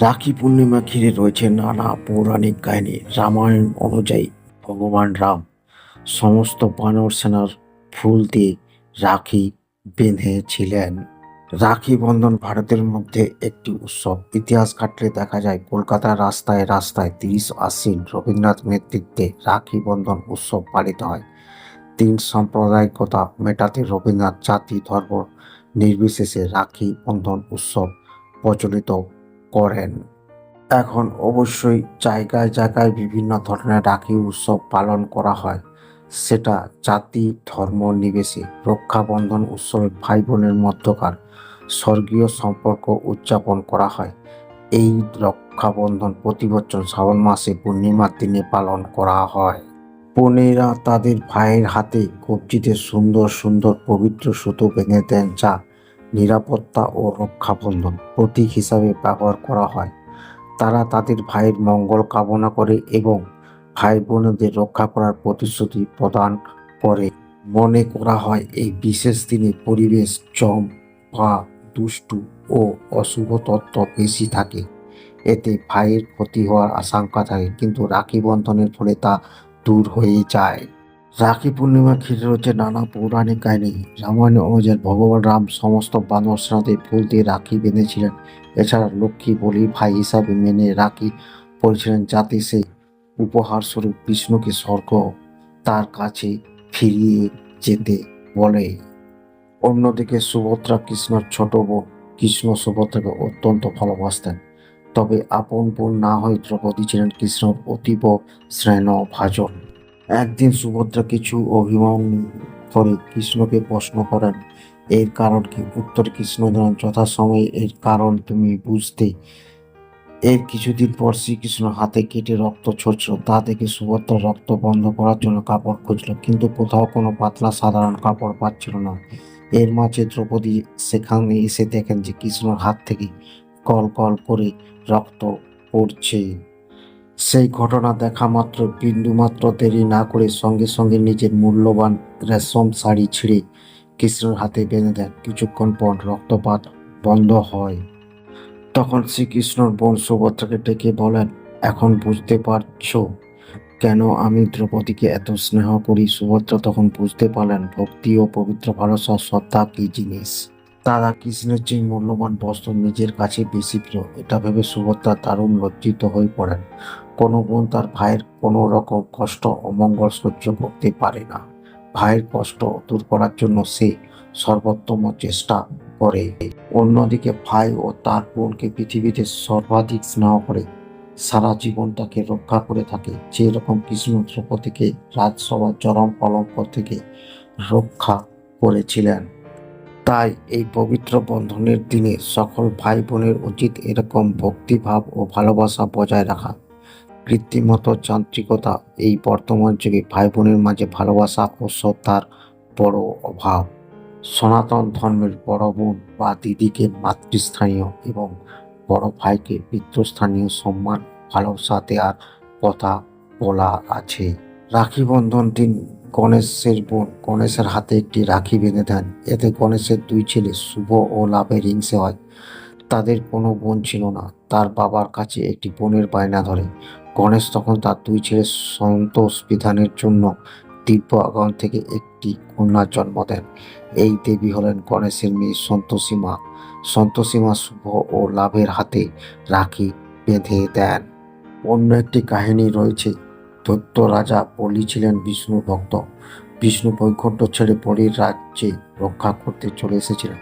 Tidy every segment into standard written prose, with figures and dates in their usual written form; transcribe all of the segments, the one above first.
রাখি পূর্ণিমা ঘিরে রয়েছে নানা পৌরাণিক কাহিনী। রামায়ণ অনুযায়ী ভগবান রাম সমস্ত বানর সেনার ফুল দিয়ে রাখি বেঁধেছিলেন। রাখি বন্ধন ভারতের মধ্যে একটি উৎসব। ইতিহাস ঘাটলে দেখা যায় কলকাতার রাস্তায় রাস্তায় 30 আশ্বিন রবীন্দ্রনাথ নেতৃত্বে রাখি বন্ধন উৎসব পালিত হয়। তিন সাম্প্রদায়িকতা মেটাতে রবীন্দ্রনাথ জাতি ধর্ম নির্বিশেষে রাখি বন্ধন উৎসব প্রচলিত করেন। এখন অবশ্যই জায়গায় জায়গায় বিভিন্ন ধরনের রাখি উৎসব পালন করা হয়, সেটা জাতি ধর্ম নির্বিশেষে। রক্ষাবন্ধন উৎসবে ভাই বোনের মধ্যকার স্বর্গীয় সম্পর্ক উদযাপন করা হয়। এই রক্ষাবন্ধন প্রতি বছর শ্রাবণ মাসে পূর্ণিমার দিনে পালন করা হয়। বোনেরা তাদের ভাইয়ের হাতে কবজিতে সুন্দর সুন্দর পবিত্র সুতো বেঁধে দেন, যা নিরাপত্তা ও রক্ষাবন্ধন প্রতীক হিসাবে ব্যবহার করা হয়। তারা তাদের ভাইয়ের মঙ্গল কামনা করে এবং ভাই বোনদের রক্ষা করার প্রতিশ্রুতি প্রদান করে। মনে করা হয় এই বিশেষ দিনে পরিবেশ জম বা দুষ্টু ও অশুভ তত্ত্ব বেশি থাকে, এতে ভাইয়ের ক্ষতি হওয়ার আশঙ্কা থাকে, কিন্তু রাখি বন্ধনের ফলে তা দূর হয়ে যায়। রাখি পূর্ণিমা ঘিরে রয়েছে নানা পৌরাণিক কাহিনী। রামায়ণ অনুযায়ী ভগবান রাম সমস্ত বানর সেনাতে ফুল দিয়ে রাখি বেঁধেছিলেন। এছাড়া লক্ষ্মী বলি ভাই হিসাবে মেনে রাখি পরেছিলেন, যাতে সে উপহার স্বরূপ বিষ্ণুকে স্বর্গ তার কাছে ফিরিয়ে যেতে বলে। অন্যদিকে সুভদ্রা কৃষ্ণের ছোট বোন। কৃষ্ণ সুভদ্রাকে অত্যন্ত ভালোবাসতেন, তবে আপন বোন না হয়ে দ্রৌপদী ছিলেন কৃষ্ণর অতীব স্নেহভাজন। একদিন সুভদ্রা কিছু অভিমান করে কৃষ্ণকে প্রশ্ন করেন, এর কারণ কি? উত্তরে কৃষ্ণ জানান, যথাসময়ে এর কারণ তুমি বুঝতে। এর কিছুদিন পর শ্রীকৃষ্ণ হাতে কেটে রক্ত ঝরছিল, তা দেখে সুভদ্রা রক্ত বন্ধ করার জন্য কাপড় খুঁজল, কিন্তু কোথাও কোনো পাতলা সাধারণ কাপড় পাচ্ছিল না। এর মাঝে দ্রৌপদী সেখানে এসে দেখেন যে কৃষ্ণর হাত থেকে কল কল করে রক্ত পড়ছে। সেই ঘটনা দেখা মাত্র বিন্দুমাত্র দেরি না করে সঙ্গে সঙ্গে নিজের মূল্যবান রেশম শাড়ি ছিঁড়ে কৃষ্ণের হাতে বেঁধে দেন। কিছুক্ষণ পর রক্তপাত বন্ধ হয়। তখন শ্রীকৃষ্ণর বোন সুভদ্রাকে ডেকে বলেন, এখন বুঝতে পারছো কেন আমি দ্রৌপদীকে এত স্নেহ করি? সুভদ্রা তখন বুঝতে পারলেন ভক্তি ও পবিত্র ভালোবাসা শ্রদ্ধা কি জিনিস। তারা কৃষ্ণের চেয়ে মূল্যবান বস্ত্র নিজের কাছে বেশি প্রিয়, এটা ভেবে সুভদ্রা দারুণ লজ্জিত হয়ে পড়েন। কোনো বোন তার ভাইয়ের কোনো রকম কষ্ট অমঙ্গল সহ্য করতে পারে না। ভাইয়ের কষ্ট দূর করার জন্য সে সর্বোত্তম চেষ্টা করে। অন্যদিকে ভাই ও তার বোনকে পৃথিবীতে সর্বাধিক স্নেহ করে সারা জীবন তাকে রক্ষা করে থাকে, যে রকম কৃষ্ণ দ্রৌপদীকে রাজসভার চরম কলঙ্ক থেকে রক্ষা করেছিলেন। তাই এই পবিত্র বন্ধনের দিনে সকল ভাই বোনের উচিত এরকম ভক্তিভাব ও ভালোবাসা বজায় রাখা। কৃত্রিমত যান্ত্রিকতা এই বর্তমান যুগে ভাই বোনের মাঝে ভালোবাসা ও শ্রদ্ধার বড় অভাব। সনাতন ধর্মের বড় বোন বা দিদিকে মাতৃস্থানীয় এবং বড় ভাইকে পিতৃস্থানীয় সম্মান ভালোবাসা দেওয়ার কথা বলা আছে। রাখি বন্ধন দিন গণেশের বোন গণেশের হাতে একটি রাখি বেঁধে দেন। এতে গণেশের দুই ছেলে শুভ ও লাভের হিংসে হয়। তাদের কোনো বোন ছিল না। তার বাবার কাছে একটি বোনের বায়না ধরে। গণেশ তখন তার দুই ছেলের সন্তোষ বিধানের জন্য দিব্য আগুন থেকে একটি কন্যার জন্ম দেন। এই দেবী হলেন গণেশের মেয়ে সন্তোষী মা। সন্তোষী মা শুভ ও লাভের হাতে রাখি বেঁধে দেন। অন্য একটি কাহিনী রয়েছে। দৈত্য রাজা বলি ছিলেন বিষ্ণু ভক্ত। বিষ্ণু বৈকুণ্ঠ ছেড়ে বলির রাজ্যে রক্ষা করতে চলে এসেছিলেন।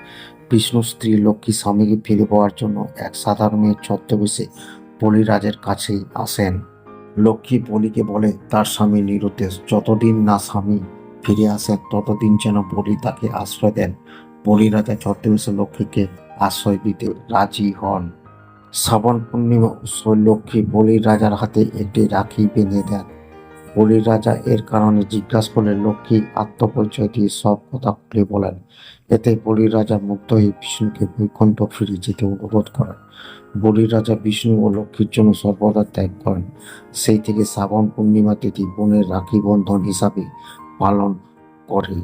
বিষ্ণুর স্ত্রী লক্ষ্মী স্বামীকে ফিরে পাওয়ার জন্য এক সাধারণ মেয়ের ছদ্মবেশে বলিরাজের কাছে আসেন। লক্ষ্মী বলিকে বলে তার স্বামী নিরুদ্দেশ, যতদিন না স্বামী ফিরে আসেন ততদিন যেন বলি তাকে আশ্রয় দেন। বলি রাজা ছদ্মবেশে লক্ষ্মীকে আশ্রয় দিতে রাজি হন। শ্রাবণ পূর্ণিমা উৎসবে লক্ষ্মী বলির রাজার হাতে একটি রাখি বেঁধে দেন। বলির রাজা এর কারণে জিজ্ঞাসা করলে লক্ষ্মী আত্মপরিচয় দিয়ে সব কথা খুলে বলেন। এতে বলির রাজা মুগ্ধ হয়ে বিষ্ণুকে বৈকুণ্ঠ ফিরে যেতে অনুরোধ করেন। বলির রাজা বিষ্ণু ও লক্ষ্মীর জন্য সর্বদা ত্যাগ করেন। সেই থেকে শ্রাবণ পূর্ণিমা তিথি বোনের রাখি বন্ধন হিসাবে পালন করে।